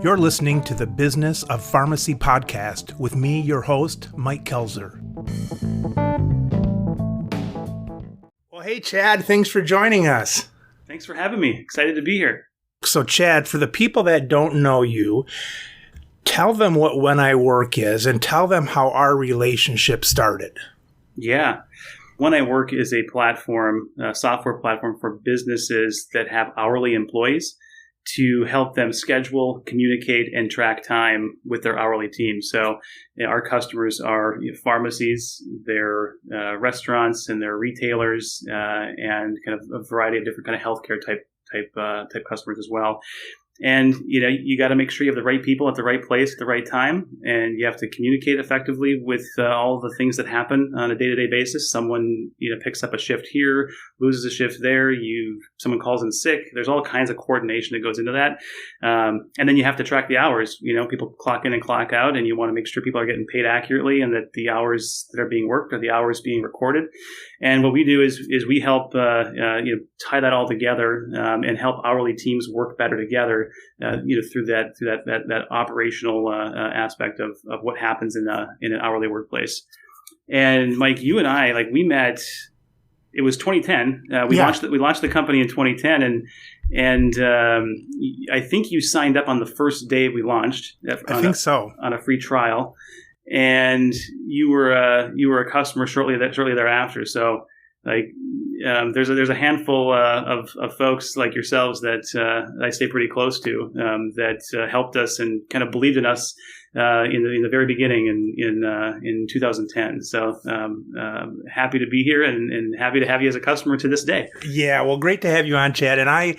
You're listening to the Business of Pharmacy podcast with me, your host, Mike Kelzer. Well, hey, Chad, thanks for joining us. Thanks for having me. Excited to be here. So, Chad, for the people that don't know you, tell them what When I Work is and tell them how our relationship started. Yeah. When I Work is a platform, a software platform for businesses that have hourly employees to help them schedule, communicate, and track time with their hourly team. So our customers are pharmacies, their restaurants, and their retailers, and kind of a variety of different kind of healthcare type customers as well. And, you got to make sure you have the right people at the right place at the right time. And you have to communicate effectively with all the things that happen on a day-to-day basis. Someone, picks up a shift here, loses a shift there. Someone calls in sick. There's all kinds of coordination that goes into that. And then you have to track the hours. People clock in and clock out, and you want to make sure people are getting paid accurately and that the hours that are being worked are the hours being recorded. And what we do is we help, tie that all together, and help hourly teams work better together. Through that operational aspect of what happens in an hourly workplace. And Mike, you and I, we met. It was 2010. We launched the company in 2010, and I think you signed up on the first day we launched. I think so, on a free trial, and you were a customer shortly thereafter. So. There's a handful of folks like yourselves that I stay pretty close to that helped us and kind of believed in us in the very beginning in 2010. So happy to be here and happy to have you as a customer to this day. Yeah, well, great to have you on, Chad. And I,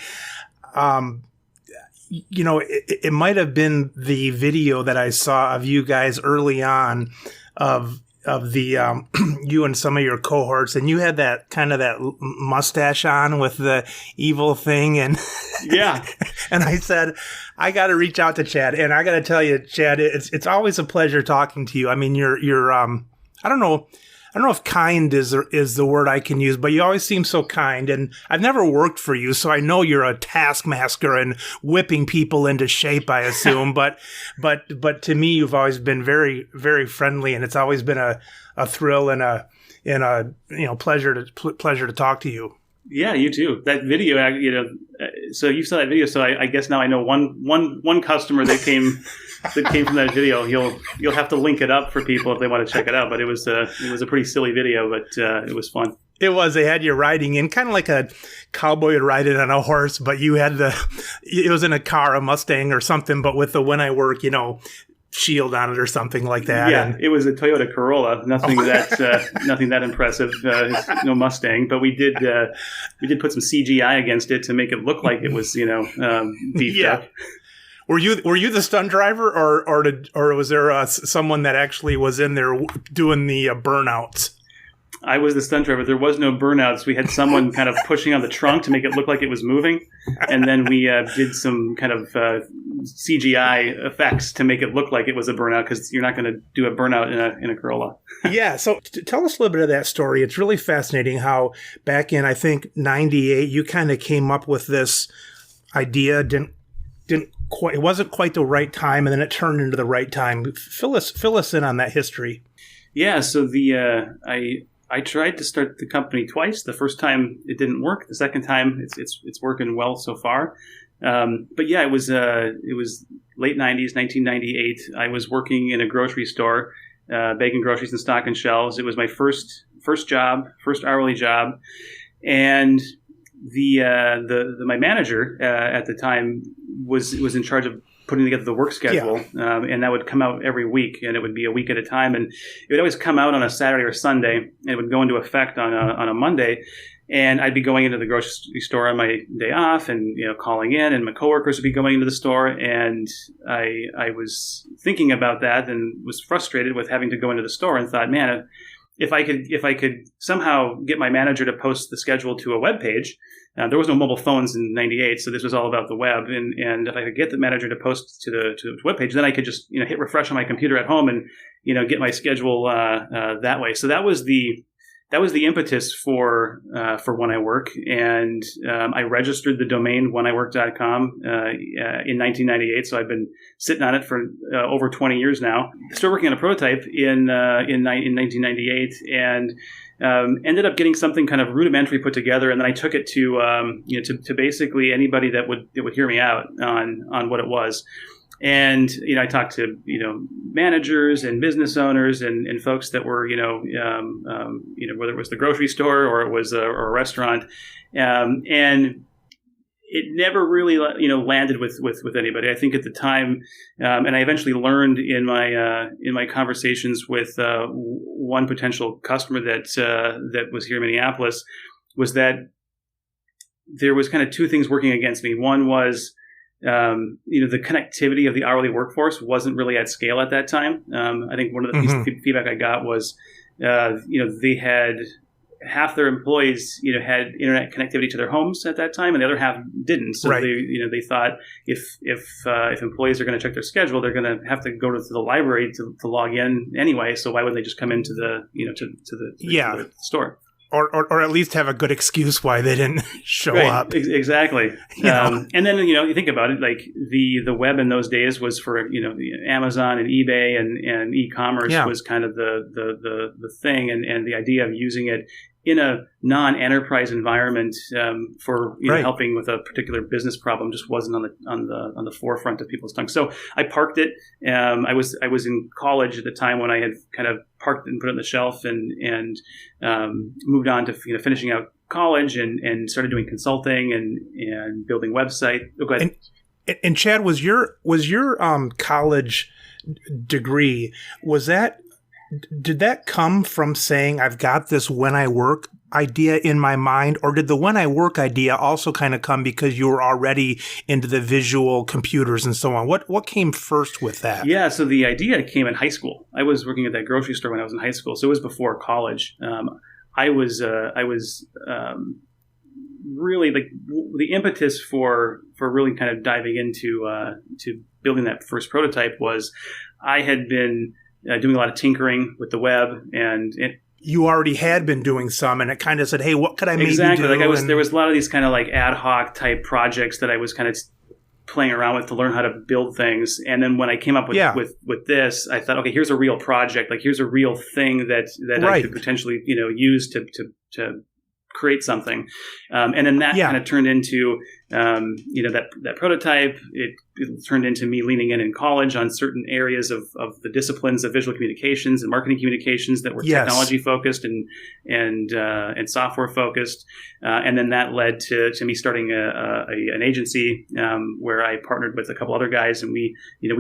it might have been the video that I saw of you guys early on of the you and some of your cohorts, and you had that kind of that mustache on with the evil thing, and yeah. And I said, I got to reach out to Chad, and I got to tell you, Chad, it's always a pleasure talking to you. I mean, you're I don't know if kind is the word I can use, but you always seem so kind. And I've never worked for you, so I know you're a taskmaster and whipping people into shape, I assume. but to me, you've always been very, very friendly, and it's always been a thrill and a pleasure to talk to you. Yeah, you too. That video, so you saw that video. So I guess now I know one customer that came from that video. You'll have to link it up for people if they want to check it out. But it was a pretty silly video, but it was fun. It was. They had you riding in kind of like a cowboy riding on a horse, but you had it was in a car, a Mustang or something, but with the When I Work, shield on it or something like that. Yeah, it was a Toyota Corolla. Nothing that impressive. No Mustang, but we did put some CGI against it to make it look like it was beefed up. Were you the stunt driver, or was there someone that actually was in there doing the burnouts? I was the stunt driver. There was no burnouts. We had someone kind of pushing on the trunk to make it look like it was moving. And then we did some kind of CGI effects to make it look like it was a burnout, because you're not going to do a burnout in a Corolla. Yeah. So tell us a little bit of that story. It's really fascinating how back in, I think, 98, you kind of came up with this idea. It wasn't quite the right time, and then it turned into the right time. Fill us in on that history. Yeah. So I tried to start the company twice. The first time it didn't work. The second time it's working well so far. But yeah, it was late 90s, 1998. I was working in a grocery store, bagging groceries and stocking shelves. It was my first job, first hourly job, and my manager at the time was in charge of putting together the work schedule, and that would come out every week, and it would be a week at a time, and it would always come out on a Saturday or Sunday, and it would go into effect on a Monday, and I'd be going into the grocery store on my day off, and calling in, and my coworkers would be going into the store, and I was thinking about that and was frustrated with having to go into the store, and thought, man, if I could somehow get my manager to post the schedule to a web page. There was no mobile phones in '98, so this was all about the web. And if I could get the manager to post to the web page, then I could just hit refresh on my computer at home and get my schedule that way. So that was the that was the impetus for When I Work, and I registered the domain wheniwork.com in 1998. So I've been sitting on it for over 20 years now. Started working on a prototype in 1998, and ended up getting something kind of rudimentary put together, and then I took it to basically anybody that would hear me out on what it was. And, I talked to, managers and business owners and folks that were, whether it was the grocery store or it was or a restaurant. And it never really, landed with anybody. I think at the time, and I eventually learned in my conversations with one potential customer that was here in Minneapolis, was that there was kind of two things working against me. One was, the connectivity of the hourly workforce wasn't really at scale at that time. I think one of the pieces of feedback I got was, they had half their employees, had internet connectivity to their homes at that time, and the other half didn't. So they thought if employees are going to check their schedule, they're going to have to go to the library to log in anyway. So why would they just come into the to the store? Or at least have a good excuse why they didn't show up. Exactly. And then, you think about it, like the web in those days was for, Amazon and eBay and e-commerce was kind of the thing. And the idea of using it in a non-enterprise environment for helping with a particular business problem just wasn't on the forefront of people's tongues. So I parked it. I was in college at the time when I had kind of parked it and put it on the shelf and moved on to finishing out college and started doing consulting and building website. Oh, go ahead. And Chad, was your college degree, did that come from saying I've got this When I Work idea in my mind, or did the When I Work idea also kind of come because you were already into the visual computers and so on? What came first with that? Yeah, so the idea came in high school. I was working at that grocery store when I was in high school, so it was before college. I was really like the impetus for really kind of diving into to building that first prototype was I had been doing a lot of tinkering with the web, and you already had been doing some, and it kind of said, "Hey, what could I maybe do?" Like there was a lot of these kind of like ad hoc type projects that I was kind of playing around with to learn how to build things. And then when I came up with this, I thought, okay, here's a real project. Like here's a real thing that I could potentially use to create something. And then that kind of turned into that prototype. It turned into me leaning in college on certain areas of the disciplines of visual communications and marketing communications that were technology focused and software focused. And then that led to me starting an agency where I partnered with a couple other guys, and we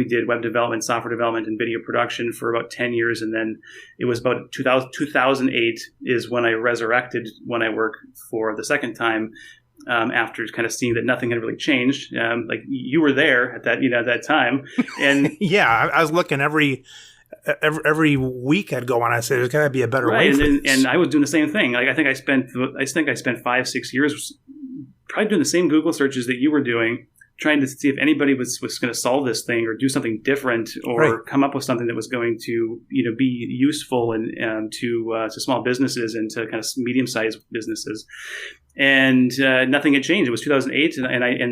did web development, software development, and video production for about 10 years. And then it was about 2008 is when I resurrected When I Work for the second time. After kind of seeing that nothing had really changed, like you were there at that time, and I was looking every week. I'd go on. I said, "There's got to be a better way." And I was doing the same thing. Like I think I spent 5-6 years probably doing the same Google searches that you were doing, trying to see if anybody was going to solve this thing or do something different or come up with something that was going to be useful and to small businesses and to kind of medium-sized businesses. And nothing had changed. It was 2008, and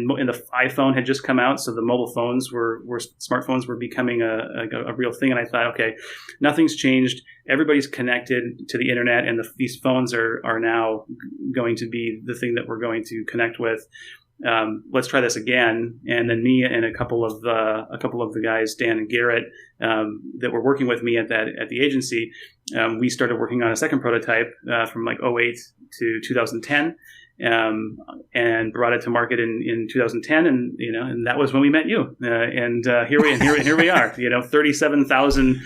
the iPhone had just come out, so the mobile phones smartphones were becoming a real thing. And I thought, okay, nothing's changed. Everybody's connected to the internet, and these phones are now going to be the thing that we're going to connect with. Let's try this again. And then me and a couple of the guys, Dan and Garrett, that were working with me at the agency, we started working on a second prototype from like 2008 to 2010, and brought it to market in 2010. And that was when we met you. Here we are. 37,000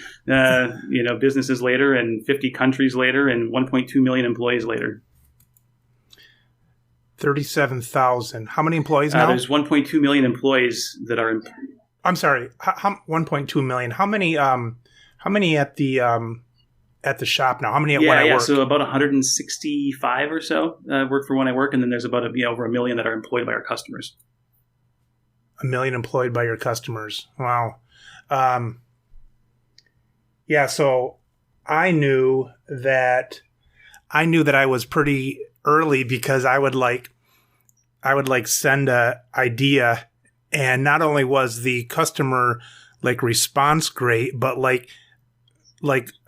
businesses later, and 50 countries later, and 1.2 million employees later. 37,000. How many employees now? There's 1.2 million employees that are. I'm sorry. 1.2 million. How many at the shop now? How many at When I Work? So about 165 or so work for When I Work, and then there's about over 1 million that are employed by our customers. 1 million employed by your customers. Wow. So I knew that I knew that I was pretty early because I would send a idea, and not only was the customer response great, but like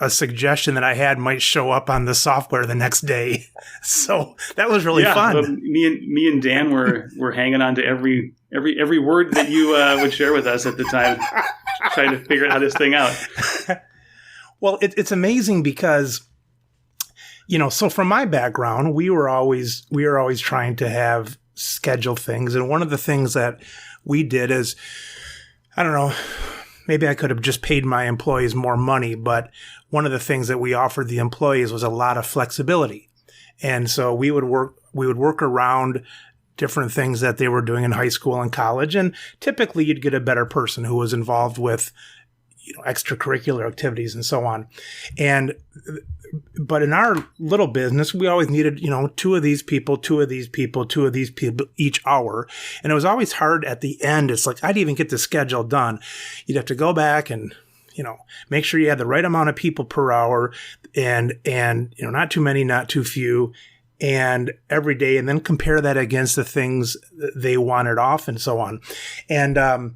a suggestion that I had might show up on the software the next day. So that was really fun. Well, me and Dan were hanging on to every word that you would share with us at the time, trying to figure how this thing out. Well, it's amazing because, so from my background, we were always trying to have schedule things. And one of the things that we did is, I don't know, maybe I could have just paid my employees more money, but one of the things that we offered the employees was a lot of flexibility. And so we would work around different things that they were doing in high school and college. And typically you'd get a better person who was involved with, extracurricular activities and so on. But in our little business, we always needed, 2 of these people, 2 of these people, 2 of these people each hour. And it was always hard at the end. It's like, I'd even get the schedule done. You'd have to go back and, make sure you had the right amount of people per hour and, not too many, not too few, and every day, and then compare that against the things they wanted off and so on. And,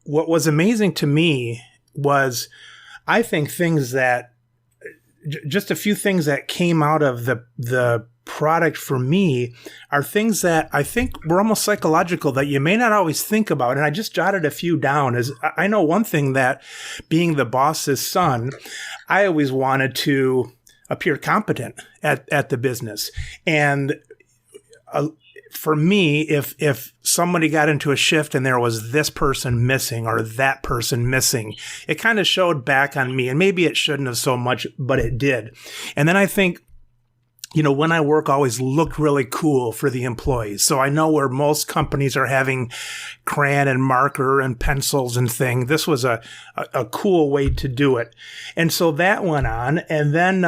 what was amazing to me was, I think just a few things that came out of the product for me are things that I think were almost psychological that you may not always think about. And I just jotted a few down. As I know one thing, that being the boss's son, I always wanted to appear competent at the business. And for me, if somebody got into a shift and there was this person missing or that person missing, it kind of showed back on me. And maybe it shouldn't have so much, but it did. And then I think, when I work, always looked really cool for the employees. So I know where most companies are having crayon and marker and pencils and thing. This was a cool way to do it. And so that went on. And then,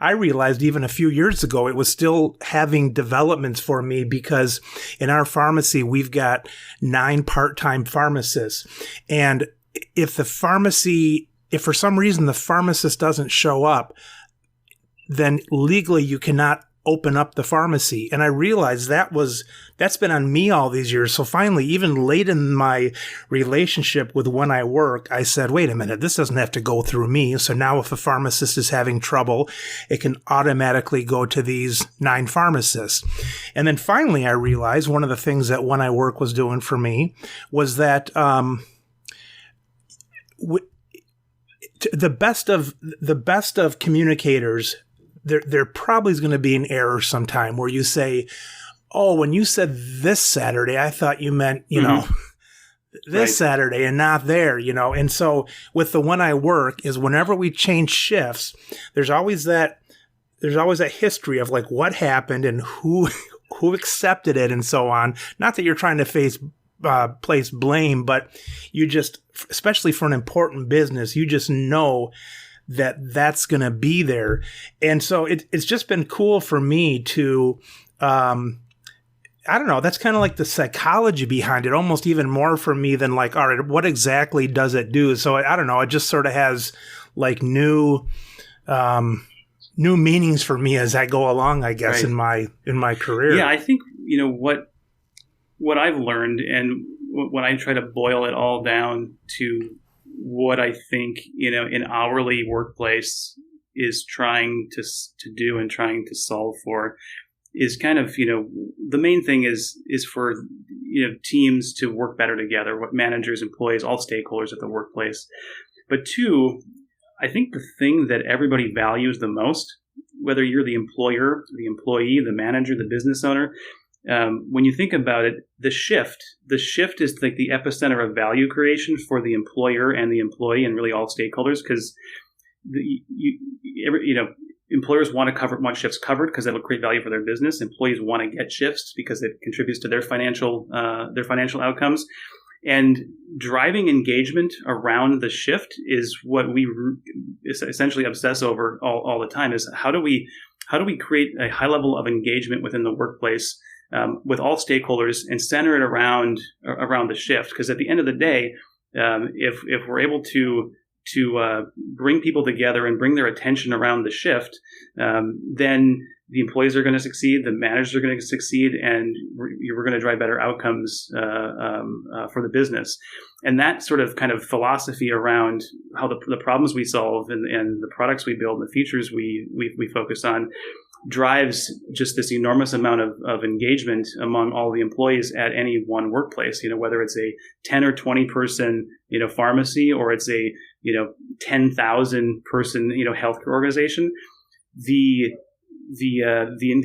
I realized even a few years ago, it was still having developments for me because in our pharmacy, we've got 9 part-time pharmacists. And if for some reason the pharmacist doesn't show up, then legally you cannot open up the pharmacy. And I realized that's been on me all these years. So finally, even late in my relationship with when I work, I said, wait a minute, this doesn't have to go through me. So now if a pharmacist is having trouble, it can automatically go to these 9 pharmacists. And then finally, I realized one of the things that When I Work was doing for me was that the best of communicators, there probably is going to be an error sometime where you say, oh, when you said this Saturday, I thought you meant, this right. Saturday and not there, And so with the When I Work is whenever we change shifts, there's always that history of what happened and who accepted it and so on. Not that you're trying to place blame, but you just, especially for an important business, you just know that's going to be there. And so it's just been cool for me to, I don't know, that's kind of like the psychology behind it, almost even more for me than all right, what exactly does it do? So I don't know, it just sort of has new meanings for me as I go along, I guess, right. in my career. Yeah, I think, what I've learned, and when I try to boil it all down to what I think, an hourly workplace is trying to do and trying to solve for is kind of, the main thing is for, teams to work better together, what managers, employees, all stakeholders at the workplace. But 2, I think the thing that everybody values the most, whether you're the employer, the employee, the manager, the business owner, when you think about it, the shift is like the epicenter of value creation for the employer and the employee and really all stakeholders, because employers want shifts covered because that'll create value for their business. Employees want to get shifts because it contributes to their financial outcomes. And driving engagement around the shift is what we essentially obsess over all the time. Is how do we create a high level of engagement within the workplace with all stakeholders and center it around the shift? Because at the end of the day, if we're able to bring people together and bring their attention around the shift, then the employees are going to succeed, the managers are going to succeed, and we're going to drive better outcomes for the business. And that sort of kind of philosophy around how the problems we solve and the products we build and the features we focus on drives just this enormous amount of engagement among all the employees at any one workplace. Whether it's a 10 or 20 person pharmacy, or it's a 10,000 person healthcare organization, the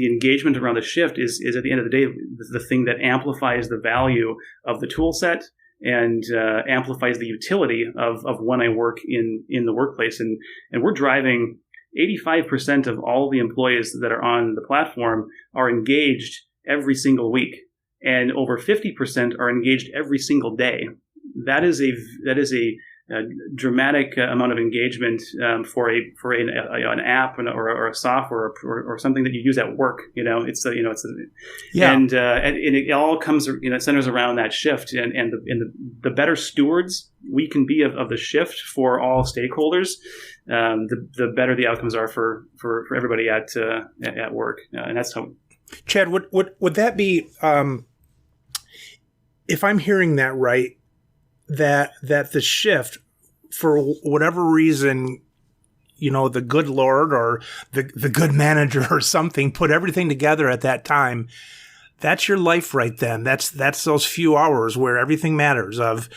engagement around the shift is at the end of the day the thing that amplifies the value of the tool set and amplifies the utility of when I work in the workplace. And we're driving 85% of all the employees that are on the platform are engaged every single week, and over 50% are engaged every single day. That is a dramatic amount of engagement for an app or a software or something that you use at work. Yeah. And it all comes, it centers around that shift, and the better stewards we can be of the shift for all stakeholders, the better the outcomes are for everybody at work. And that's how. Chad, would that be, if I'm hearing that right, that the shift, for whatever reason, the good Lord or the good manager or something put everything together at that time, that's your life right then. That's those few hours where everything matters of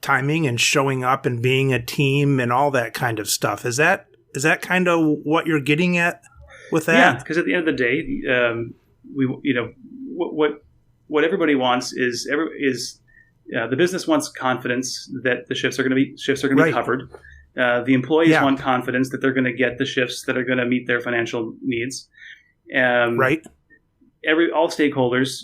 timing and showing up and being a team and all that kind of stuff. Is that kind of what you're getting at with that? Yeah, because at the end of the day, what everybody wants is the business wants confidence that the shifts are going to be Right. covered. The employees want confidence that they're going to get the shifts that are going to meet their financial needs. Right. All stakeholders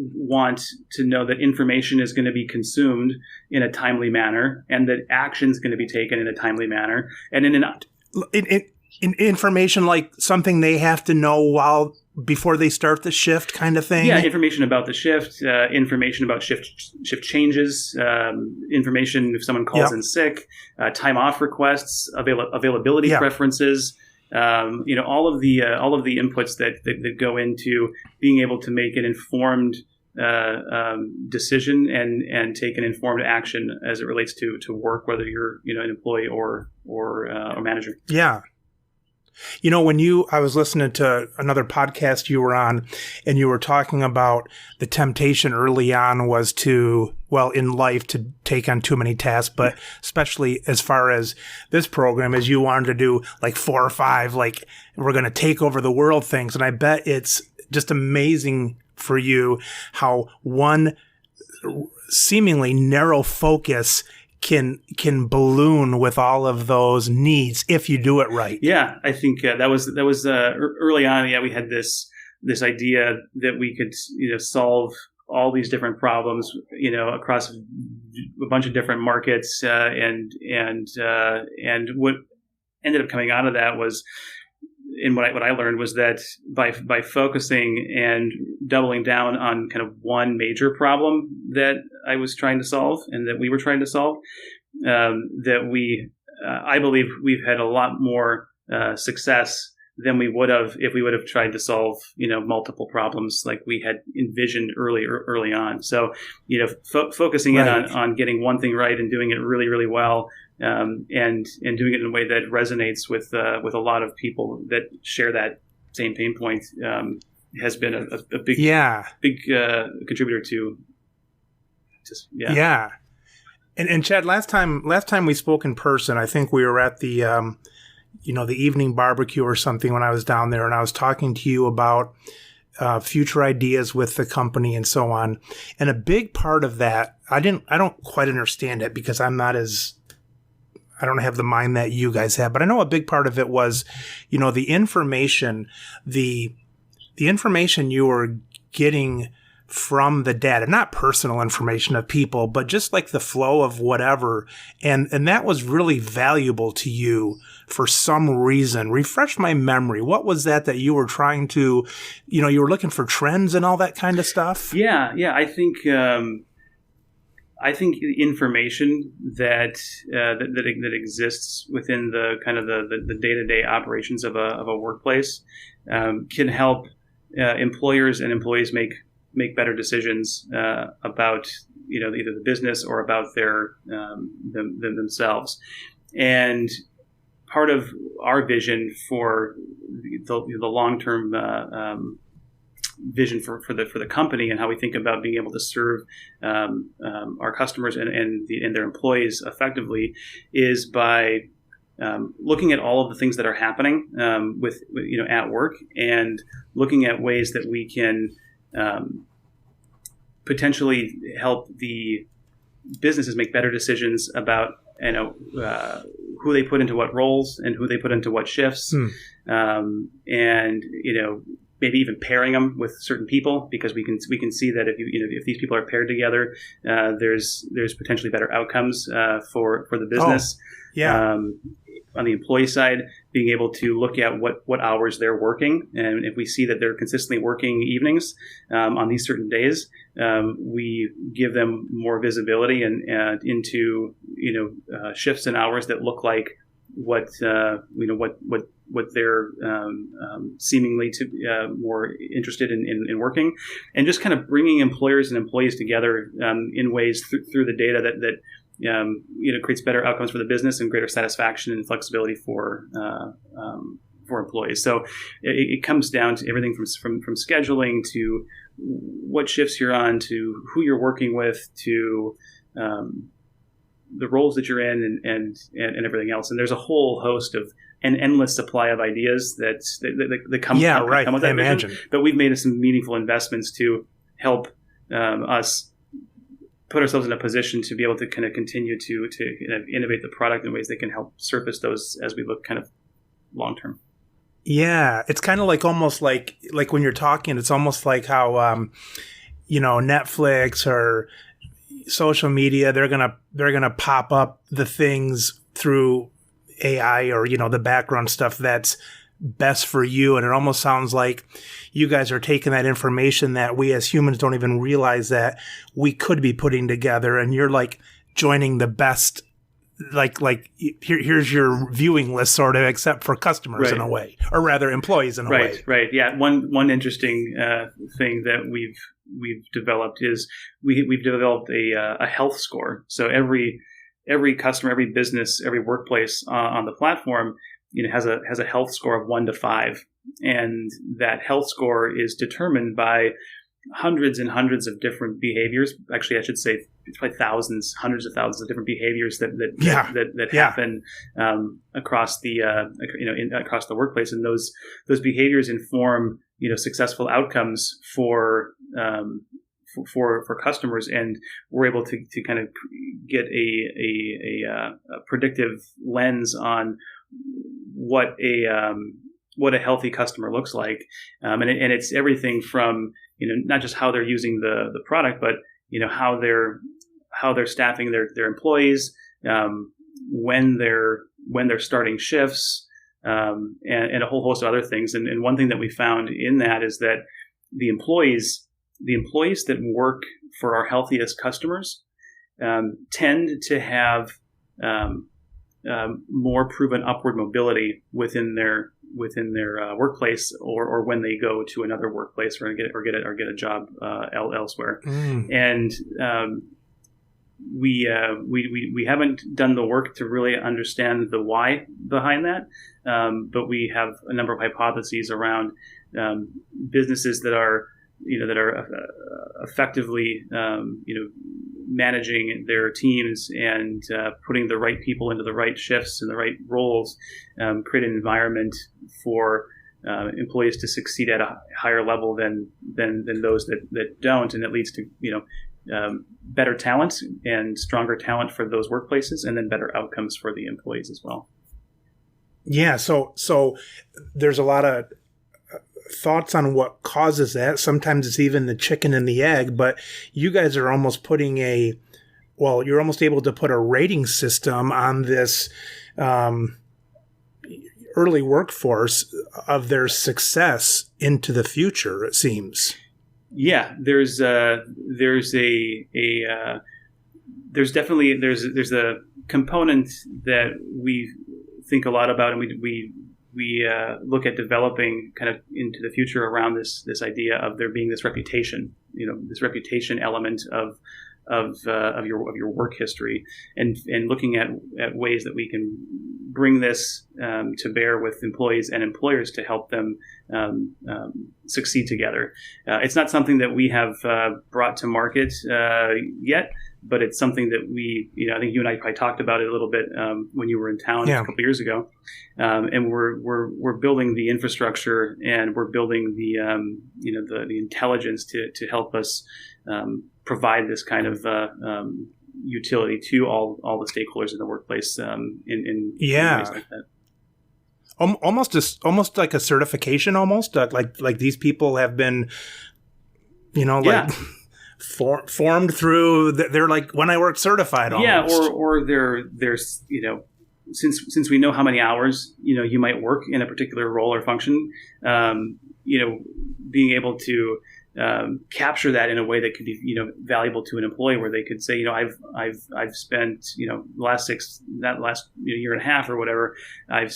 want to know that information is going to be consumed in a timely manner, and that action is going to be taken in a timely manner. And in information, like something they have to know before they start the shift, kind of thing. Yeah, information about the shift, information about shift changes, information if someone calls in sick, time off requests, availability preferences. All of the inputs that go into being able to make an informed decision and take an informed action as it relates to work, whether you're an employee or a manager. Yeah. I was listening to another podcast you were on, and you were talking about the temptation early on was in life to take on too many tasks, but especially as far as this program, as you wanted to do like 4 or 5, like we're going to take over the world things. And I bet it's just amazing for you how one seemingly narrow focus can balloon with all of those needs if you do it right. Yeah, I think that was early on. Yeah, we had this idea that we could solve all these different problems across a bunch of different markets, and what ended up coming out of that was, and what I learned was that by focusing and doubling down on kind of one major problem that I was trying to solve and that we were trying to solve, I believe we've had a lot more success than we would have if we would have tried to solve multiple problems like we had envisioned early on. So focusing in on getting one thing right and doing it really, really well. And doing it in a way that resonates with a lot of people that share that same pain point has been a big contributor to just. Yeah. And Chad, last time we spoke in person, I think we were at the the evening barbecue or something when I was down there, and I was talking to you about future ideas with the company and so on. And a big part of that, I don't quite understand it because I don't have the mind that you guys have, but I know a big part of it was, the information you were getting from the data, not personal information of people, but just like the flow of whatever. And that was really valuable to you for some reason. Refresh my memory. What was that you were trying to, you were looking for trends and all that kind of stuff? Yeah. I think, I think information that exists within the kind of the day-to-day operations of a workplace can help employers and employees make better decisions about either the business or about themselves. And part of our vision for the long-term vision for the company and how we think about being able to serve our customers and their employees effectively is by looking at all of the things that are happening at work and looking at ways that we can potentially help the businesses make better decisions about who they put into what roles and who they put into what shifts, and maybe even pairing them with certain people, because we can see that if these people are paired together, there's potentially better outcomes for the business. On the employee side, being able to look at what hours they're working, and if we see that they're consistently working evenings on these certain days, we give them more visibility and into shifts and hours that look like what they're seemingly to more interested in working, and just kind of bringing employers and employees together in ways through the data that creates better outcomes for the business and greater satisfaction and flexibility for employees. So it comes down to everything from scheduling to what shifts you're on to who you're working with to the roles that you're in and everything else. And there's a whole host of an endless supply of ideas that come with that I imagine. vision. But we've made some meaningful investments to help us put ourselves in a position to be able to kind of continue to innovate the product in ways that can help surface those as we look kind of long term. Yeah, it's kind of like almost like when you're talking, it's almost like how Netflix or social media, they're gonna pop up the things through AI or the background stuff that's best for you, and it almost sounds like you guys are taking that information that we as humans don't even realize that we could be putting together, and you're like joining the best. Like here's your viewing list, sort of, except for customers in a way, or rather employees in a way. Right. Yeah. One interesting thing that we've developed is we've developed a health score. So every customer, every business, every workplace on the platform, has a health score of 1 to 5, and that health score is determined by hundreds and hundreds of different behaviors. Actually, I should say it's probably hundreds of thousands of different behaviors that happen across the across the workplace, and those behaviors inform successful outcomes for customers, and we're able to kind of get a predictive lens on what a healthy customer looks like, and it's everything from not just how they're using the product, but how they're staffing their employees, when they're starting shifts, and a whole host of other things. And one thing that we found in that is that the employees that work for our healthiest customers tend to have more proven upward mobility within their workplace, or when they go to another workplace or get a job elsewhere. And we haven't done the work to really understand the why behind that, but we have a number of hypotheses around businesses that are effectively managing their teams and putting the right people into the right shifts and the right roles, create an environment for employees to succeed at a higher level than those that don't, and it leads to better talent and stronger talent for those workplaces, and then better outcomes for the employees as well. Yeah, so there's a lot of thoughts on what causes that. Sometimes it's even the chicken and the egg, but you guys are almost you're almost able to put a rating system on this early workforce of their success into the future, it seems. Yeah, there's there's definitely there's a component that we think a lot about, and we look at developing kind of into the future around this idea of there being this reputation, this reputation element of your work history, and looking at ways that we can bring this to bear with employees and employers to help them succeed together. It's not something that we have brought to market yet, but it's something that I think you and I probably talked about it a little bit when you were in town a couple of years ago, and we're building the infrastructure, and we're building the intelligence to help us provide this kind of utility to all the stakeholders in the workplace in ways like that. Almost like a certification, almost like these people have been, formed through. They're like When I Work certified. Almost. Yeah, or there's since we know how many hours you might work in a particular role or function, being able to capture that in a way that could be valuable to an employee, where they could say, I've spent last year and a half or whatever, I've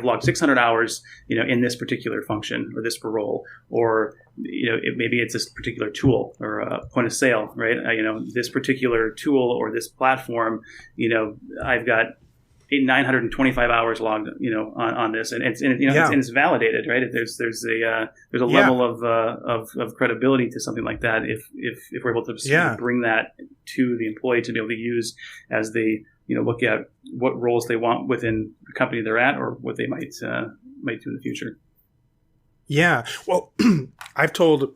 logged 600 hours in this particular function or this role, or maybe it's this particular tool or a point of sale, right? This particular tool or this platform, I've got 925 hours logged, on this, and it's validated, right? There's a level of credibility to something like that if we're able to bring that to the employee to be able to use as they look at what roles they want within the company they're at, or what they might do in the future. Yeah, well, I've told,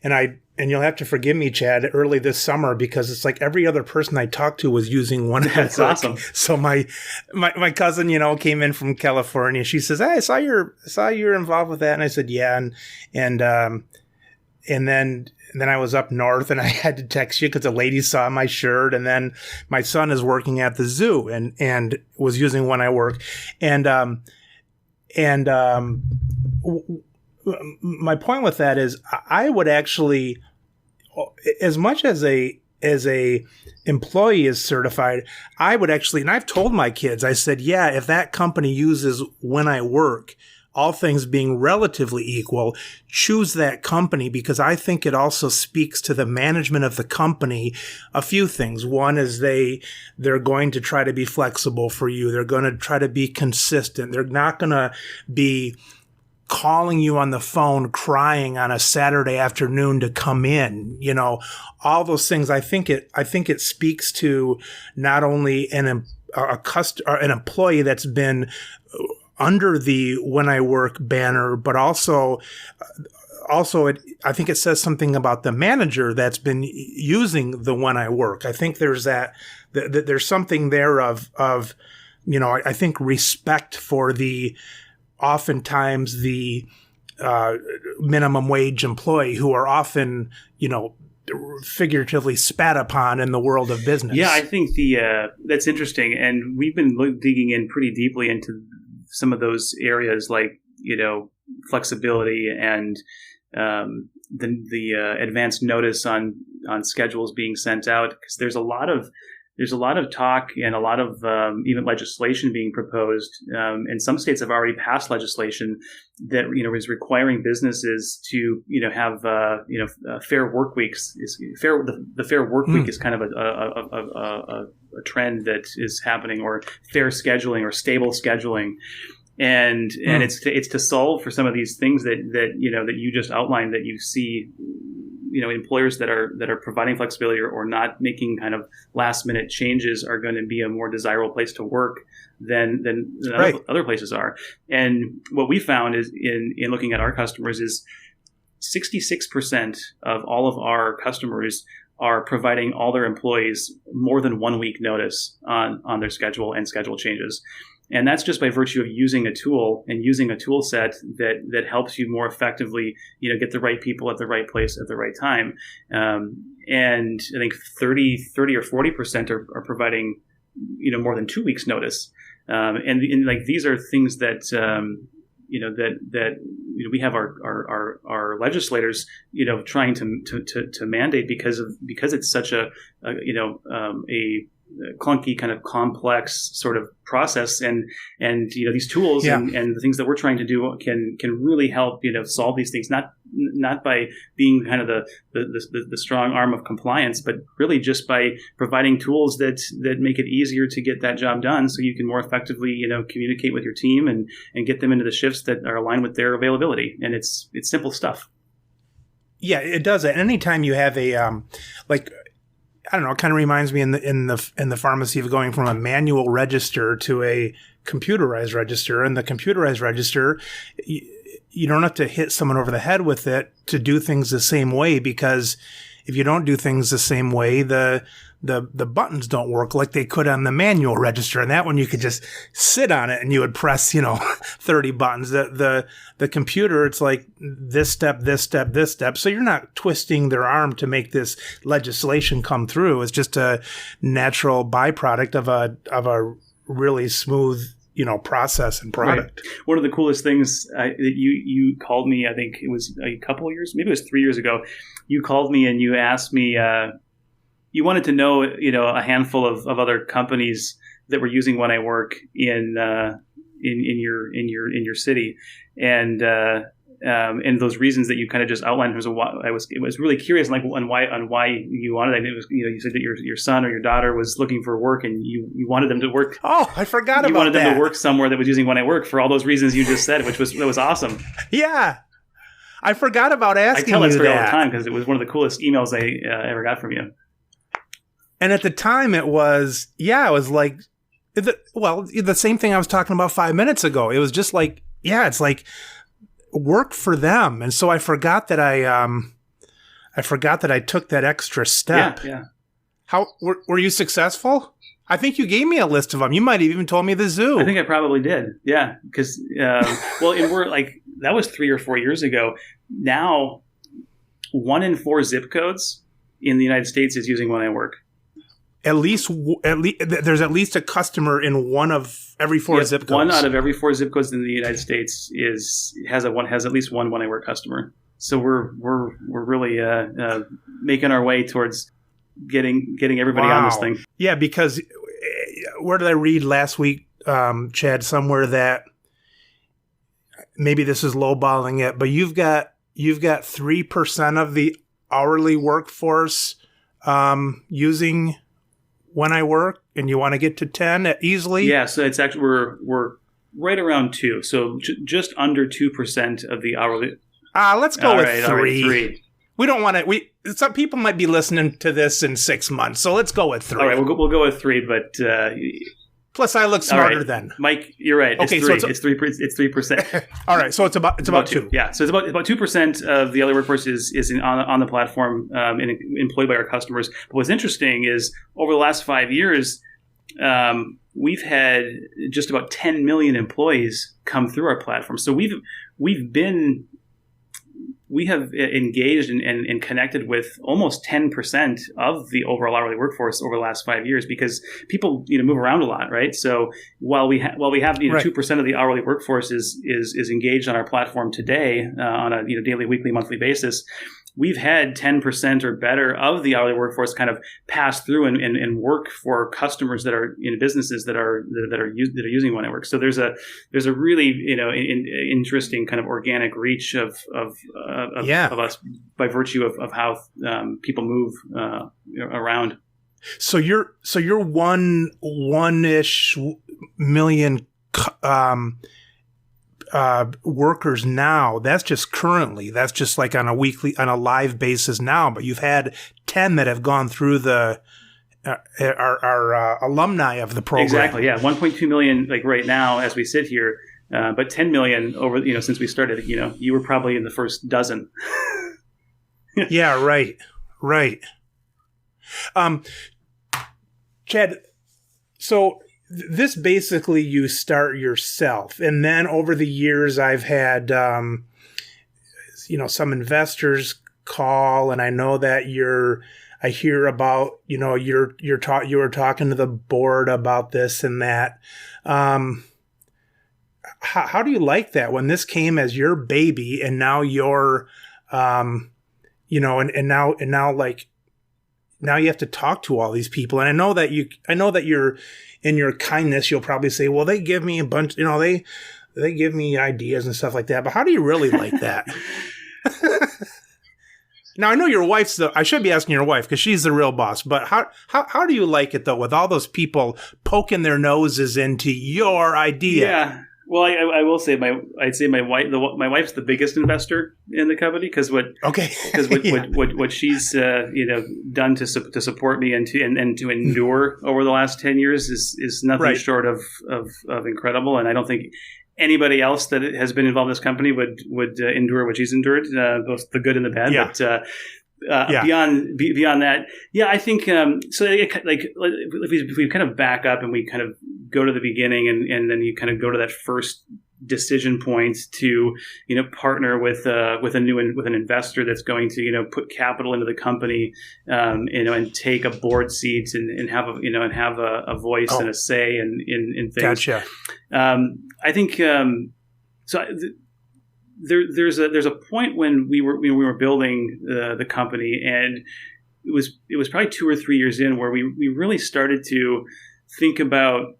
and you'll have to forgive me, Chad, early this summer, because it's like every other person I talked to was using one. That's awesome. So my cousin, came in from California. She says, "Hey, I saw you're involved with that," and I said, "Yeah," and then I was up north, and I had to text you because a lady saw my shirt, and then my son is working at the zoo and was using When I Work, my point with that is I would actually, as much as a employee is certified, I would actually, and I've told my kids, I said, yeah, if that company uses When I Work, all things being relatively equal, choose that company, because I think it also speaks to the management of the company a few things. One is they're going to try to be flexible for you. They're going to try to be consistent. They're not going to be calling you on the phone crying on a Saturday afternoon to come in, all those things. I think it speaks to not only an employee that's been under the When I Work banner, but also I think it says something about the manager that's been using the When I Work. I think there's there's something there of I think respect for oftentimes the minimum wage employee, who are often, figuratively spat upon in the world of business. Yeah, I think that's interesting. And we've been digging in pretty deeply into some of those areas, like, flexibility and the advanced notice on schedules being sent out, because there's a lot of talk and a lot of even legislation being proposed. And some states have already passed legislation that is requiring businesses to have fair work weeks. The fair work week is kind of a trend that is happening, or fair scheduling or stable scheduling. And it's to solve for some of these things that you just outlined, that you see, employers that are providing flexibility or not making kind of last minute changes are going to be a more desirable place to work than right. Other places are. And what we found is in looking at our customers is 66% of all of our customers are providing all their employees more than 1 week notice on their schedule and schedule changes. And that's just by virtue of using a tool and using a tool set that helps you more effectively, get the right people at the right place at the right time. And I think 30 or 40% are providing, more than 2 weeks notice. And like, these are things that, we have our legislators, trying to mandate because it's such a clunky kind of complex sort of process, and these tools and the things that we're trying to do can really help solve these things, not by being kind of the strong arm of compliance, but really just by providing tools that make it easier to get that job done, so you can more effectively communicate with your team and get them into the shifts that are aligned with their availability. And it's simple stuff. Yeah, it does. Anytime you have a I don't know, it kind of reminds me in the pharmacy of going from a manual register to a computerized register. And the computerized register, you don't have to hit someone over the head with it to do things the same way, because if you don't do things the same way, the buttons don't work like they could on the manual register. And that one you could just sit on it and you would press, 30 buttons. The computer, it's like this step, this step, this step. So you're not twisting their arm to make this legislation come through. It's just a natural byproduct of a really smooth, process and product. Right. One of the coolest things that you called me, I think it was a couple of years, maybe it was 3 years ago. You called me and you asked me, you wanted to know, a handful of other companies that were using When I Work in your city, and those reasons that you kind of just outlined. It was really curious, on why you wanted it. It was, you said that your son or your daughter was looking for work, and you wanted them to work. Oh, I forgot about that. You wanted them to work somewhere that was using When I Work for all those reasons you just said, that was awesome. Yeah. I forgot about asking you that. I tell that story all the time because it was one of the coolest emails I ever got from you. And at the time it was like, the same thing I was talking about 5 minutes ago. It was just like, it's like work for them. And so I forgot that I took that extra step. Yeah. How were you successful? I think you gave me a list of them. You might have even told me the zoo. I think I probably did. Yeah. Because, and we're like, that was 3 or 4 years ago. Now, 1 in 4 zip codes in the United States is using When I Work. At least there's at least a customer in one of every 4 zip codes. 1 out of every 4 zip codes in the United States has at least one When I Work customer. So we're really making our way towards getting everybody on this thing. Yeah, because where did I read last week, Chad? Somewhere that maybe this is lowballing it, but you've got 3% of the hourly workforce using When I Work, and you want to get to 10 easily? Yeah, so it's actually we're right around 2, so just under 2% of the hourly. Let's go with 3. All right, 3. We don't want to. Some people might be listening to this in 6 months, so let's go with 3. All right, we'll go with 3, but. Plus, I look smarter then. Mike, you're right. Okay, it's 3. So it's 3%. All right, so it's about 2. Yeah, so it's about 2% of the hourly workforce is on the platform and employed by our customers. But what's interesting is over the last 5 years, we've had just about 10 million employees come through our platform. So we have engaged and connected with almost 10% of the overall hourly workforce over the last 5 years, because people move around a lot, right? So while we have 2% of the hourly workforce is engaged on our platform today on a daily, weekly, monthly basis, we've had 10% or better of the hourly workforce kind of pass through and work for customers that are in businesses that are using When I Work. So there's a really interesting kind of organic reach of us by virtue of how people move around. So you're 1-ish million workers now. That's just currently. That's just like on a live basis now. But you've had 10 that have gone through the our alumni of the program. Exactly. Yeah, 1.2 million like right now as we sit here. But 10 million over since we started. You were probably in the first dozen. Yeah. Right. Chad. So. This basically you start yourself, and then over the years I've had some investors call, and I know that I hear about you were talking to the board about this and that. how do you like that when this came as your baby and now you're, you know, and now like, now you have to talk to all these people. And I know that you're in your kindness, you'll probably say, well, they give me a bunch, you know, they give me ideas and stuff like that. But how do you really like that? Now, I know your wife's I should be asking your wife because she's the real boss, but how do you like it though, with all those people poking their noses into your idea? Yeah. Well, I will say I'd say my wife's the biggest investor in the company because what she's done to support me and to endure over the last 10 years is nothing short of incredible. And I don't think anybody else that has been involved in this company would endure what she's endured, both the good and the bad. Yeah. But beyond that, yeah, I think so. If we kind of back up and we kind of go to the beginning, and then you kind of go to that first decision point to partner with an investor that's going to put capital into the company, and take a board seat and have a voice and a say in things. Gotcha. I think so. There's a point when we were building the company, and it was probably 2 or 3 years in where we really started to think about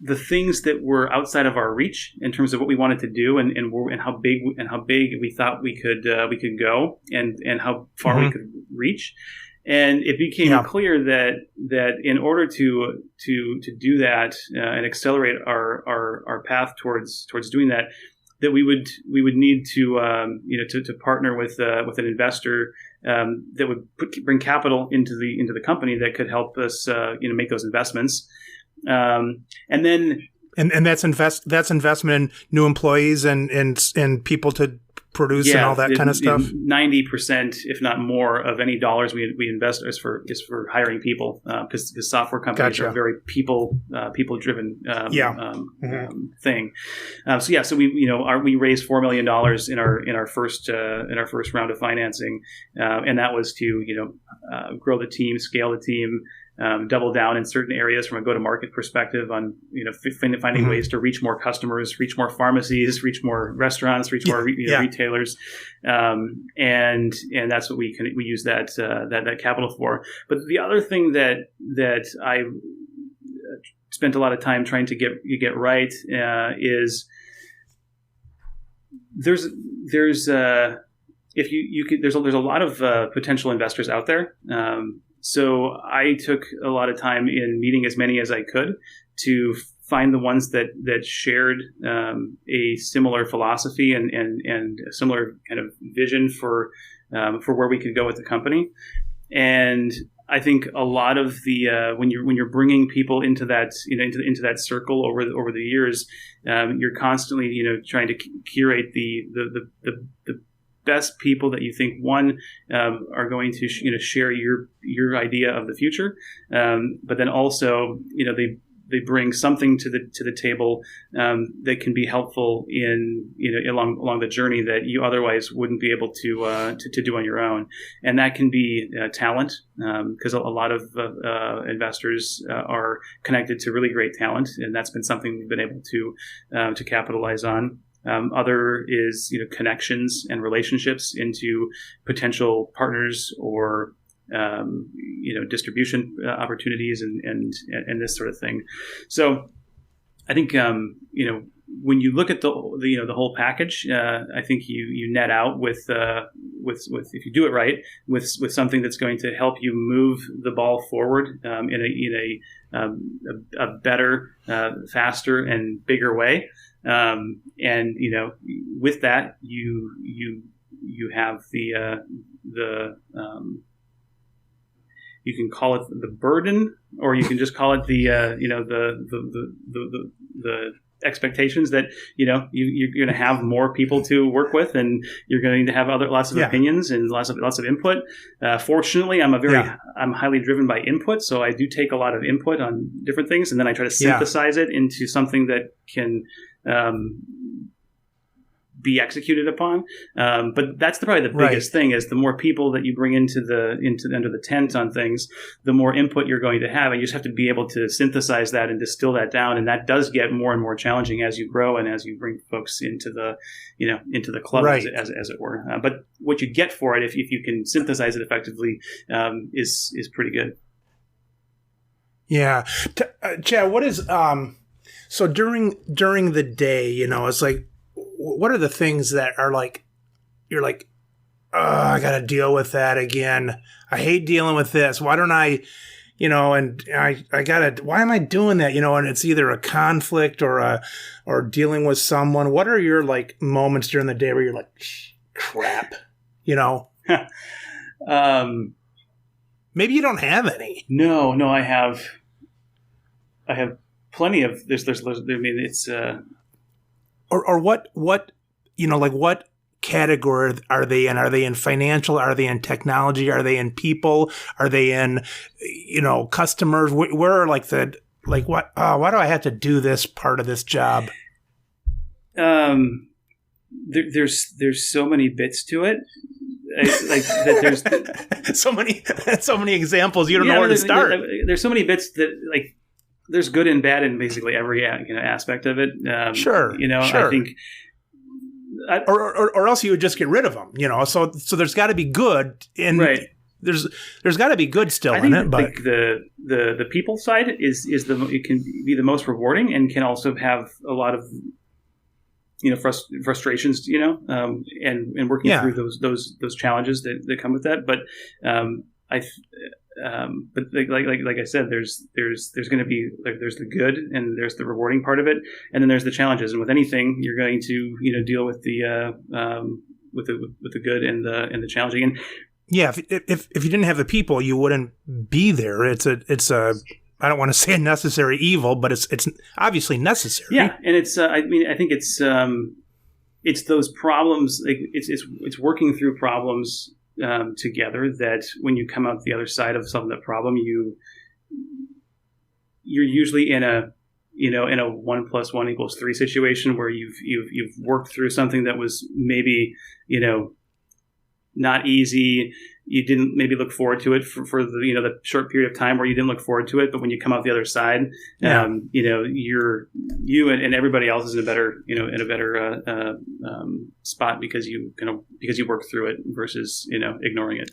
the things that were outside of our reach in terms of what we wanted to do and how big we thought we could go and how far we could reach. And it became clear that in order to do that and accelerate our path towards doing that we would need to partner with an investor that would bring capital into the company that could help us make those investments, and then that's investment in new employees and people to produce and all that kind of stuff. 90%, if not more, of any dollars we invest is for hiring people, because software companies are a very people driven thing. So we raised $4 million in our first round of financing, and that was to grow the team, scale the team. Double down in certain areas from a go-to-market perspective on finding ways to reach more customers, reach more pharmacies, reach more restaurants, reach more retailers, and that's what we use that capital for. But the other thing that I spent a lot of time trying to get right is there's a lot of potential investors out there. So I took a lot of time in meeting as many as I could to find the ones that shared a similar philosophy and a similar kind of vision for where we could go with the company. And I think a lot of the when you're bringing people into that into that circle over the years, you're constantly trying to curate the best people that you think are going to share your idea of the future, but then also they bring something to the table that can be helpful in along the journey that you otherwise wouldn't be able to do on your own, and that can be talent, because a lot of investors are connected to really great talent, and that's been something we've been able to capitalize on. Other is connections and relationships into potential partners or distribution opportunities and this sort of thing. So I think when you look at the whole package, I think you net out with if you do it right with something that's going to help you move the ball forward in a better, faster, and bigger way. And with that, you have the you can call it the burden, or you can just call it the expectations that you're going to have more people to work with, and you're going to have lots of opinions and lots of input. Fortunately, I'm highly driven by input, so I do take a lot of input on different things, and then I try to synthesize it into something that can be executed upon. But that's probably the biggest thing is the more people that you bring into under the tent on things, the more input you're going to have. And you just have to be able to synthesize that and distill that down. And that does get more and more challenging as you grow and as you bring folks into the club, as it were. But what you get for it, if you can synthesize it effectively, is pretty good. Yeah. Chad, what is, so during the day, it's like, what are the things that are like, you're like, oh, I got to deal with that again. I hate dealing with this. Why don't I, and I got to, why am I doing that? And it's either a conflict or dealing with someone. What are your like moments during the day where you're like, crap, maybe you don't have any. No, I have plenty of, there's, I mean, it's, Or what like what category are they in? Are they in financial? Are they in technology? Are they in people? Are they in, customers? Where are what? Why do I have to do this part of this job? There's so many bits to it. There's so many examples. You don't know where to start. There's so many bits that like. There's good and bad in basically every aspect of it. Sure. I think, or else you would just get rid of them. So there's got to be good, and there's got to be good still in it. But the people side is it can be the most rewarding and can also have a lot of frustrations. And working through those challenges that come with that. But but like I said, there's going to be there's the good and there's the rewarding part of it, and then there's the challenges. And with anything, you're going to deal with the good and the challenging. And yeah, if you didn't have the people, you wouldn't be there. It's a I don't want to say a necessary evil, but it's obviously necessary. Yeah, and it's I think it's those problems. Like it's working through problems. Together, that when you come out the other side of some of the problem, you're usually in a 1 + 1 = 3 situation where you've worked through something that was maybe not easy. You didn't maybe look forward to it for the short period of time where you didn't look forward to it, but when you come out the other side, you and everybody else is in a better spot because you work through it versus ignoring it.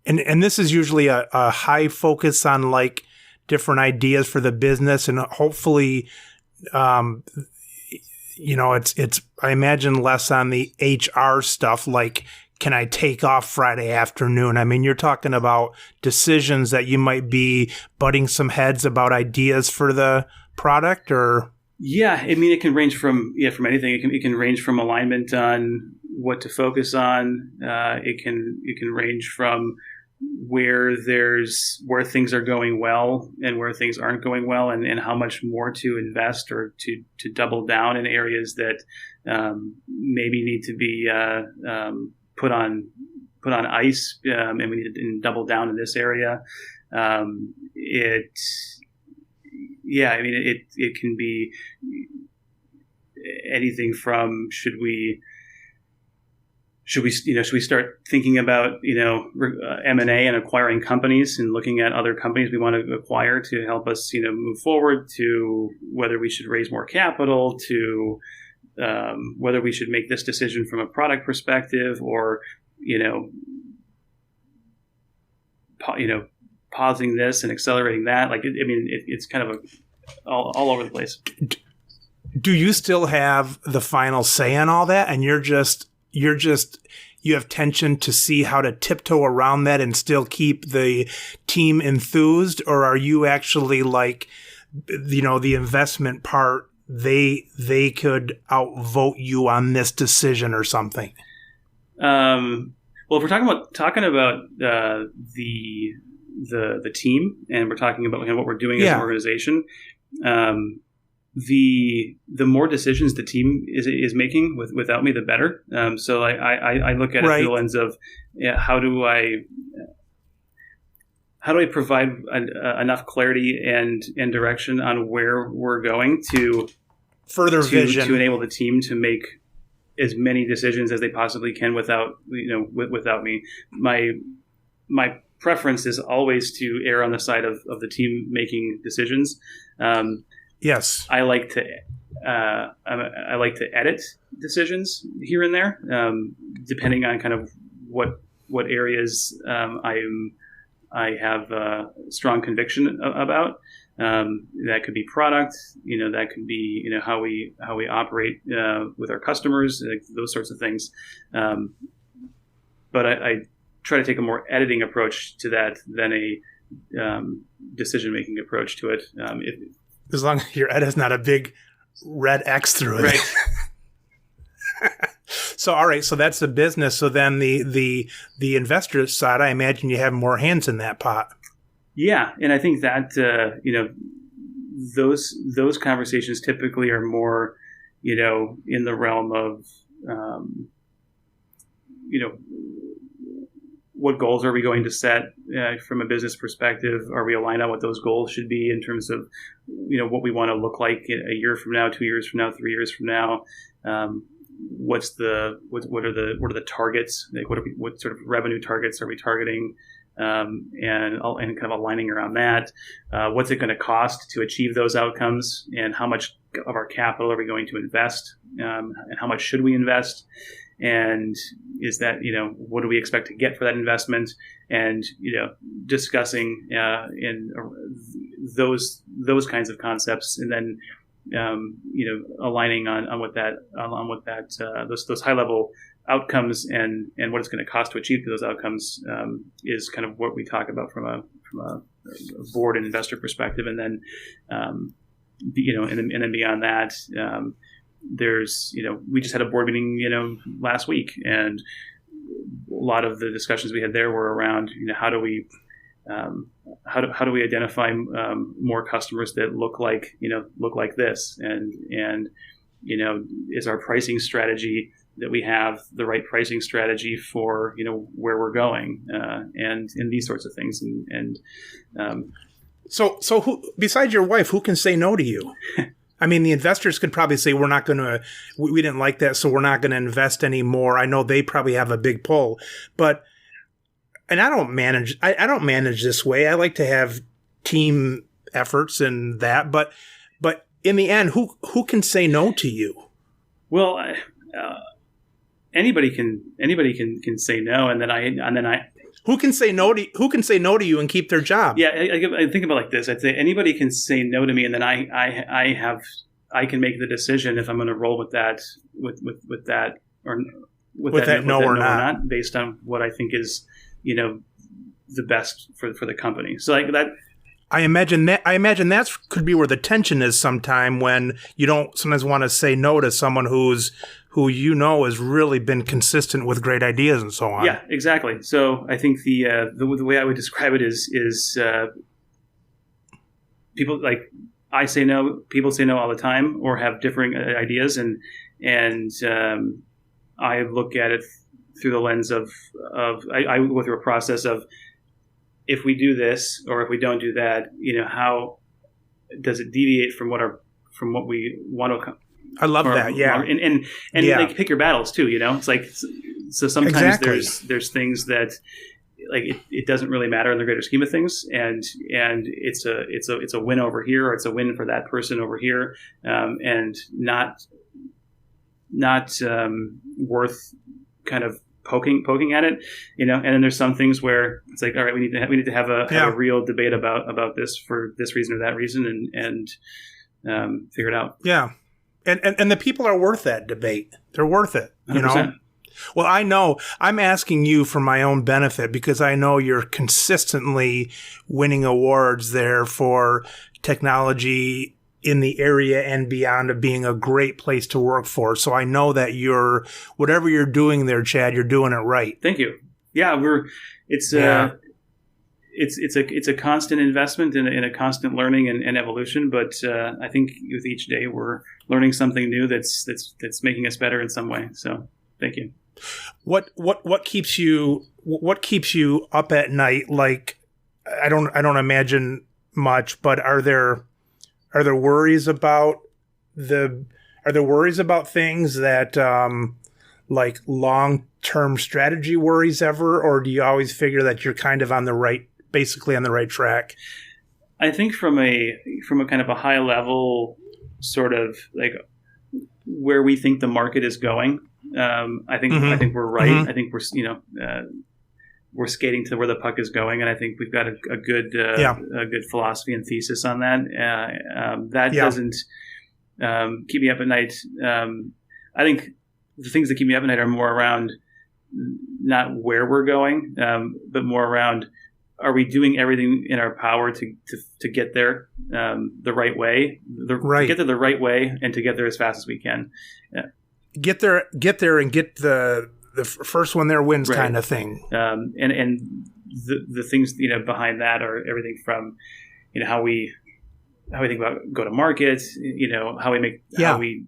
And this is usually a high focus on like different ideas for the business, and hopefully, it's I imagine less on the HR stuff like. Can I take off Friday afternoon? I mean, you're talking about decisions that you might be butting some heads about ideas for the product, or yeah, I mean, it can range from anything. It can range from alignment on what to focus on. It can range from where things are going well and where things aren't going well, and how much more to invest or to double down in areas that maybe need to be put on ice, and we need to double down in this area. It can be anything from should we start thinking about M&A and acquiring companies and looking at other companies we want to acquire to help us move forward, to whether we should raise more capital, to whether we should make this decision from a product perspective, or pausing this and accelerating that. Like it's kind of all over the place. Do you still have the final say on all that, and you have tension to see how to tiptoe around that and still keep the team enthused, or are you actually like the investment part? They could outvote you on this decision or something. Well, if we're talking about the team, and we're talking about what we're doing as an organization, the more decisions the team is making without me, the better. So I look at it through the lens of how do I provide enough clarity and direction on where we're going to further vision to enable the team to make as many decisions as they possibly can without without me. My preference is always to err on the side of the team making decisions. Yes, I like to edit decisions here and there, depending on kind of what areas I have strong conviction about. That could be product, that could be how we operate with our customers, like those sorts of things. But I try to take a more editing approach to that than a decision making approach to it. As long as your edit's not a big red X through it. Right. So, all right. So that's the business. So then the investor side, I imagine you have more hands in that pot. Yeah. And I think that, those conversations typically are more, in the realm of, what goals are we going to set from a business perspective? Are we aligned on what those goals should be in terms of, what we want to look like a year from now, 2 years from now, 3 years from now? What are the targets? Like what sort of revenue targets are we targeting? And kind of aligning around that. What's it going to cost to achieve those outcomes? And how much of our capital are we going to invest? And how much should we invest? And is that, what do we expect to get for that investment? And, discussing in those kinds of concepts, and then, aligning on what those high level outcomes and what it's going to cost to achieve those outcomes is kind of what we talk about from a board and investor perspective. And then, and then beyond that, there's, we just had a board meeting, last week, and a lot of the discussions we had there were around, how do we identify more customers that look like this, and is our pricing strategy that we have the right pricing strategy for where we're going, and these sorts of things, So who, besides your wife, who can say no to you? I mean, the investors could probably say, we didn't like that, so we're not going to invest anymore. I know they probably have a big pull, and I don't manage this way. I like to have team efforts and that, but in the end, who can say no to you? Well, anybody can say no, and then I. Who can say no to you and keep their job? Yeah, I think about it like this. I'd say anybody can say no to me, and then I can make the decision if I'm going to roll with that or not, based on what I think is the best for the company. So like that. I imagine that could be where the tension is sometime, when you don't sometimes want to say no to someone who has really been consistent with great ideas and so on. Yeah, exactly. So I think the way I would describe it is people, like, I say no, people say no all the time or have differing ideas, and I look at it through the lens of I go through a process of, if we do this or if we don't do that, how does it deviate from what we want to? I love that. Yeah. And yeah. Like, pick your battles too, it's like, so sometimes exactly. there's things that, like, it doesn't really matter in the greater scheme of things. And it's a win over here, or it's a win for that person over here. And not worth kind of poking at it, and then there's some things where it's like, all right, we need to have a real debate about this for this reason or that reason, and figure it out. Yeah. And the people are worth that debate. They're worth it, 100%. Well, I know I'm asking you for my own benefit, because I know you're consistently winning awards there for technology in the area and beyond, of being a great place to work for. So I know that whatever you're doing there, Chad, you're doing it right. Thank you. Yeah, it's a constant investment in a constant learning and evolution. But I think with each day we're learning something new that's making us better in some way. So thank you. What keeps you up at night? Like, I don't imagine much, but are there worries about things that like long-term strategy worries ever, or do you always figure that you're kind of basically on the right track? I think from a kind of a high level, sort of like where we think the market is going, I think we're right. Mm-hmm. I think we're skating to where the puck is going, and I think we've got a good philosophy and thesis on that. That doesn't keep me up at night. I think the things that keep me up at night are more around not where we're going, but more around, are we doing everything in our power to get there the right way, to get there the right way, and to get there as fast as we can. Get there, and get the first one there wins, kind of thing. And the things behind that are everything from how we think about go to market, how we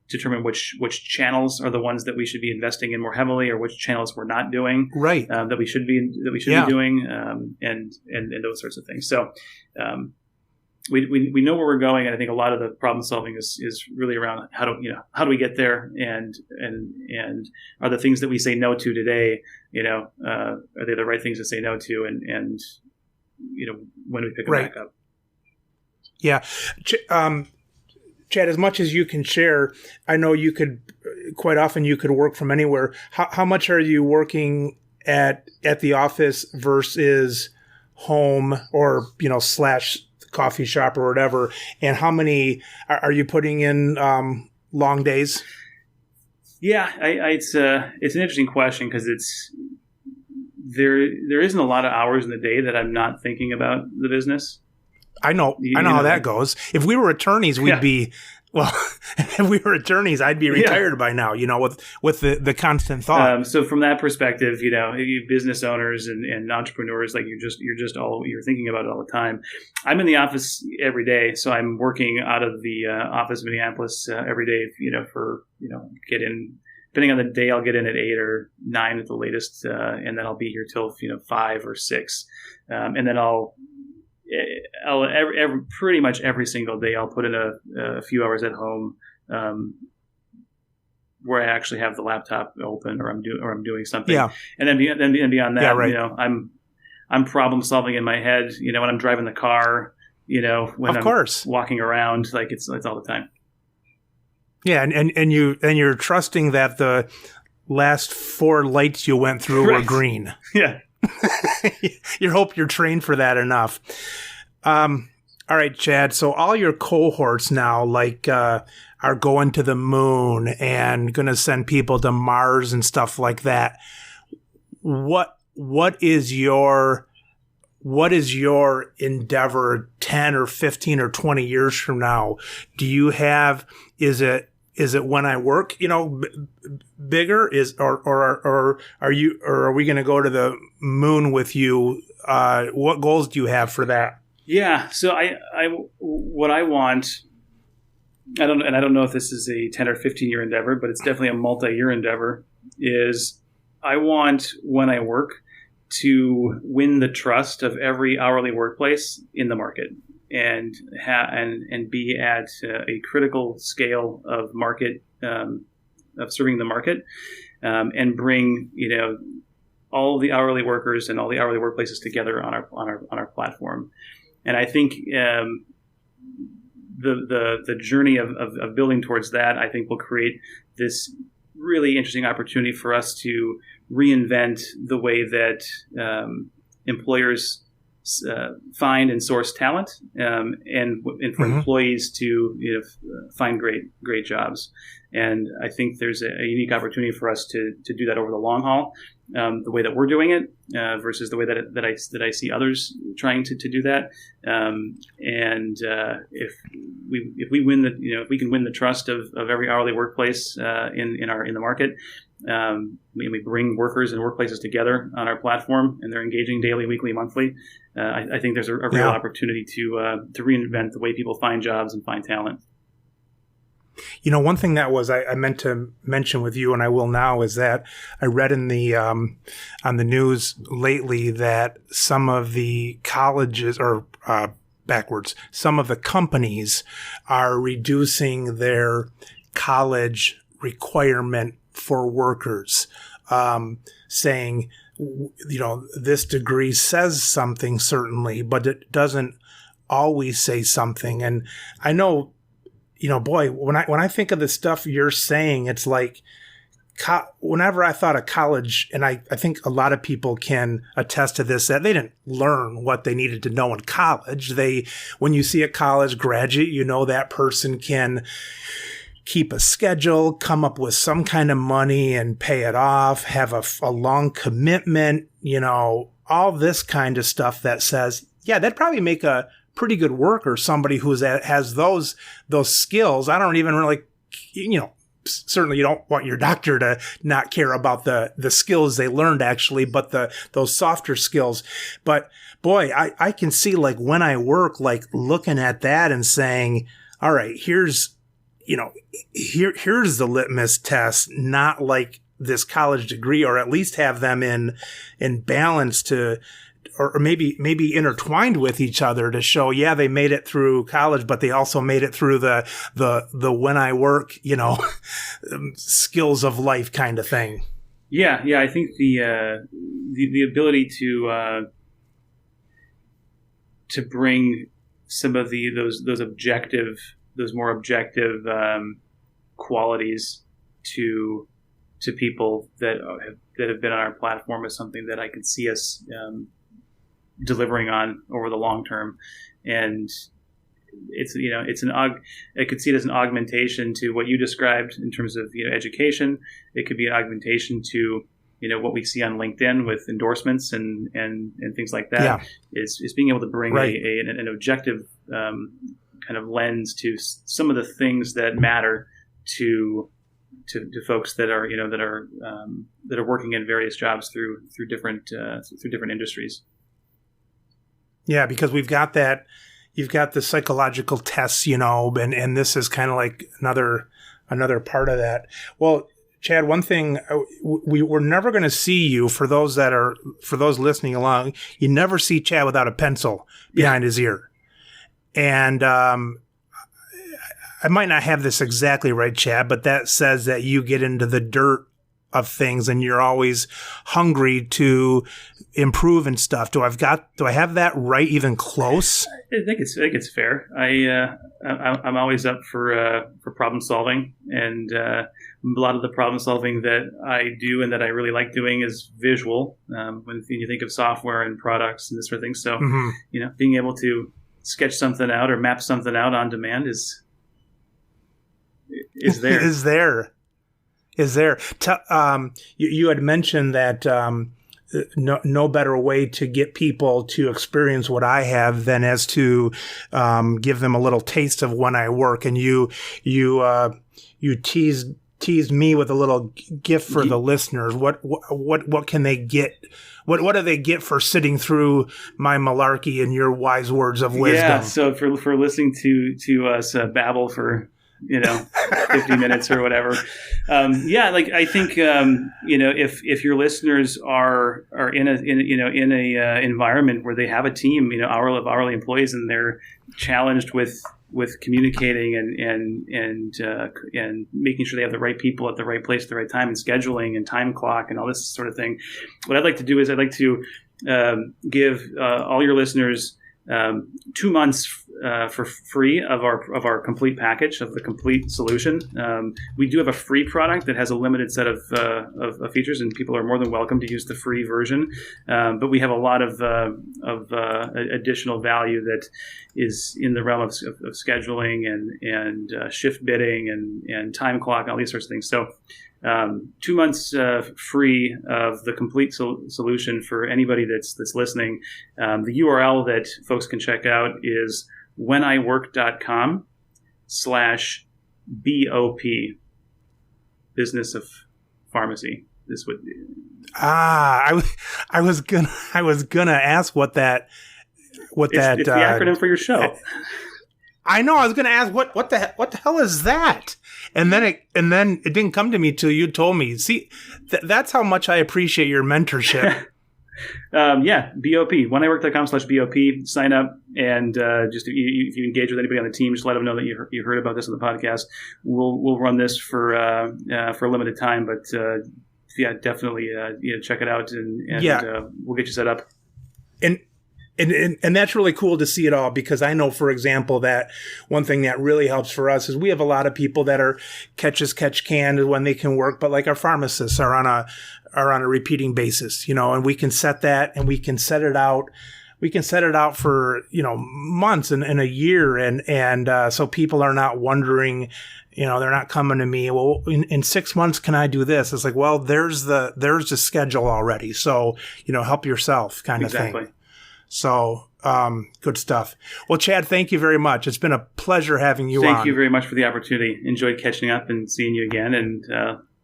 determine which channels are the ones that we should be investing in more heavily, or which channels we're not doing that we should be doing, and those sorts of things. So we know where we're going, and I think a lot of the problem solving is really around how do we get there, and are the things that we say no to today, are they the right things to say no to, and when we pick them back up. Yeah. Chad, as much as you can share, I know you could work from anywhere. How much are you working at the office versus home, or / coffee shop or whatever? And how many are you putting in long days? Yeah, it's an interesting question, because there isn't a lot of hours in the day that I'm not thinking about the business. I know how that goes. If we were attorneys, we'd be, if we were attorneys, I'd be retired by now, with the constant thought. So from that perspective, you business owners and entrepreneurs, like you're thinking about it all the time. I'm in the office every day, so I'm working out of the office in Minneapolis every day, get in. Depending on the day, I'll get in at 8 or 9 at the latest, and then I'll be here till 5 or 6, and then I'll pretty much every single day I'll put in a few hours at home, where I actually have the laptop open, or I'm doing something. Yeah. And then beyond that, I'm problem solving in my head. When I'm driving the car, when I'm walking around, like it's all the time. Yeah, and you're trusting that the last 4 lights you went through were green. Yeah. You hope you're trained for that enough. All right, Chad. So all your cohorts now, are going to the moon and going to send people to Mars and stuff like that. What is your endeavor 10 or 15 or 20 years from now? Do you have? Is it when I work, bigger or are we going to go to the moon with you? What goals do you have for that? Yeah. So what I want, I don't know if this is a 10 or 15 year endeavor, but it's definitely a multi-year endeavor, is I want, when I work, to win the trust of every hourly workplace in the market, and be at a critical scale of market, of serving the market, and bring all the hourly workers and all the hourly workplaces together on our platform. And I think the journey of building towards that, I think, will create this really interesting opportunity for us to reinvent the way that employers find and source talent, and for employees to find great jobs. And I think there's a unique opportunity for us to do that over the long haul, the way that we're doing it, versus the way that I see others trying to do that. If we win if we can win the trust of every hourly workplace in the market, we bring workers and workplaces together on our platform, and they're engaging daily, weekly, monthly. I think there's a real opportunity to reinvent the way people find jobs and find talent. One thing that I meant to mention with you, and I will now, is that I read in the on the news lately that some of the colleges, or some of the companies are reducing their college requirement for workers, saying, this degree says something certainly, but it doesn't always say something. And I know, boy, when I think of the stuff you're saying, it's like, whenever I thought of college, and I think a lot of people can attest to this, that they didn't learn what they needed to know in college. When you see a college graduate, that person can keep a schedule, come up with some kind of money and pay it off, have a long commitment, all this kind of stuff that says, yeah, that'd probably make a pretty good worker, somebody has those skills. I don't even really, certainly you don't want your doctor to not care about the skills they learned actually, but those softer skills. But boy, I can see, like, when I work, like, looking at that and saying, all right, here's the litmus test, not like this college degree, or at least have them in balance or maybe intertwined with each other to show, yeah, they made it through college, but they also made it through the when I work, skills of life kind of thing. Yeah. I think the ability to bring some of those more objective qualities to people that have been on our platform is something that I can see us delivering on over the long term. And I could see it as an augmentation to what you described in terms of education. It could be an augmentation to what we see on LinkedIn with endorsements and things like that. Yeah. Is being able to bring an objective kind of lens to some of the things that matter to folks that are working in various jobs through different industries. Yeah, because you've got the psychological tests, and this is kind of like another part of that. Well, Chad, one thing, we're never going to see you, for those listening along, you never see Chad without a pencil behind his ear. And I might not have this exactly right, Chad, but that says that you get into the dirt of things and you're always hungry to improve and stuff. Do I have that right, even close? I think it's fair. I'm always up for problem solving, and a lot of the problem solving that I do and that I really like doing is visual. When you think of software and products and this sort of thing, so being able to sketch something out or map something out on demand is there. is there. You had mentioned that no better way to get people to experience what I have than as to give them a little taste of when I work. And you teased me with a little gift for the listeners. What can they get? What do they get for sitting through my malarkey and your wise words of wisdom? Yeah, so for listening to us babble for 50 minutes or whatever. I think if your listeners are in a environment where they have a team, hourly employees, and they're challenged with communicating and making sure they have the right people at the right place at the right time, and scheduling and time clock and all this sort of thing. What I'd like to do is I'd like to give all your listeners 2 months for free of our complete package of the complete solution. We do have a free product that has a limited set of features, and people are more than welcome to use the free version. But we have a lot of additional value that is in the realm of scheduling and shift bidding and time clock and all these sorts of things. So 2 months free of the complete solution for anybody that's listening. The URL that folks can check out is wheniwork.com/BOP, Business of Pharmacy. This would. I was gonna ask what that. It's the acronym for your show. I know. I was going to ask what the hell is that? And then it didn't come to me till you told me. See, that's how much I appreciate your mentorship. BOP, oneiwork.com/BOP, sign up. And just if you engage with anybody on the team, just let them know that you heard about this on the podcast. We'll run this for a limited time, but definitely check it out and we'll get you set up. And that's really cool to see it all, because I know, for example, that one thing that really helps for us is we have a lot of people that are catch can when they can work, but like our pharmacists are on a repeating basis, and we can set that and we can set it out. We can set it out for, months and a year. And so people are not wondering, they're not coming to me, well, in 6 months, can I do this? It's like, well, there's the schedule already. So, help yourself kind of thing. So, good stuff. Well, Chad, thank you very much. It's been a pleasure having you on. Thank you very much for the opportunity. Enjoyed catching up and seeing you again. And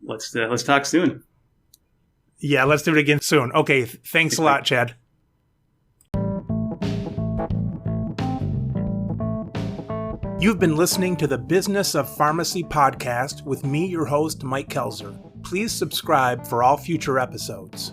let's talk soon. Yeah, let's do it again soon. Okay, thanks a lot, Chad. You've been listening to the Business of Pharmacy podcast with me, your host, Mike Kelzer. Please subscribe for all future episodes.